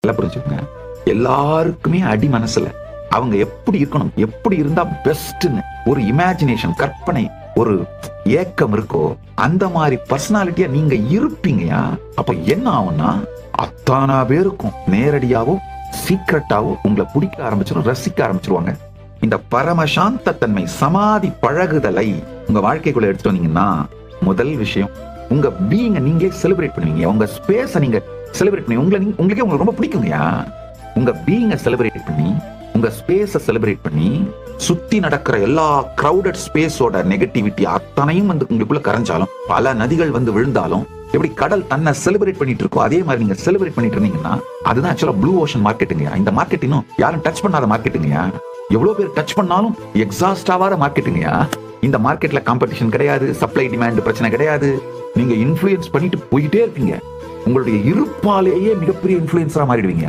எல்லாம் புரிஞ்சுக்கோங்க. எல்லாருக்குமே அடி மனசுல அவங்க எப்படி இருக்கணும், எப்படி இருந்தா பெஸ்ட்னு ஒரு இமேஜினேஷன், கற்பனை, ஒரு ஏக்கம் இருக்கோ, அந்த மாதிரி பர்சனாலிட்டியா நீங்க இருப்பீங்கயா. அப்ப என்ன ஆகும்னா, அத்தானா பேருக்கும் நேரடியாவோ சீக்கிரட்டாவோ உங்களை பிடிக்க ஆரம்பிச்சிடும், ரசிக்க ஆரம்பிச்சிருவாங்க. இந்த பரமசாந்த தன்மை, சமாதி பழகுதலை உங்க வாழ்க்கைக்குள்ள எடுத்து வந்தீங்கன்னா, முதல் விஷயம் உங்க பீயிங்க நீங்க செலிப்ரேட் பண்ணுவீங்க. உங்க ஸ்பேஸ நீங்க செலிப்ரேட் பண்ணி உங்களுக்கே உங்களுக்கு ரொம்ப பிடிக்குங்கயா. உங்க பீயிங்க செலிப்ரேட் பண்ணி, உங்க ஸ்பேஸ செலிப்ரேட் பண்ணி, சுத்தி நடக்கிற எல்லா கிரௌடட் ஸ்பேஸோட நெகட்டிவிட்டி அத்தனையும் வந்து உங்களுக்குள்ள கரைஞ்சாலும், பல நதிகள் வந்து விழுந்தாலும், எப்படி கடல் தன்னை செலிப்ரேட் பண்ணிட்டு இருக்கோ அதே மாதிரி நீங்க செலிப்ரேட் பண்ணிட்டு இருந்தீங்கன்னா, அதுதான் ஆக்சுவலா ப்ளூ ஓஷன் மார்க்கெட்டுங்க. இந்த மார்க்கெட் இன்னும் யாரும் டச் பண்ணாத மார்க்கெட்டுங்க. எவ்வளவு பேர் டச் பண்ணாலும் எக்ஸாஸ்ட் ஆகாத மார்க்கெட்டுங்க. இந்த மார்க்கெட்ல காம்படிஷன் கிடையாது, சப்ளை டிமாண்ட் பிரச்சனை கிடையாது. நீங்க இன்ஃப்ளூயன்ஸ் பண்ணிட்டு போயிட்டே இருப்பீங்க. உங்களுடைய இருப்பாலேயே மிகப்பெரிய இன்ஃப்ளூயன்ஸரா மாறிடுவீங்க.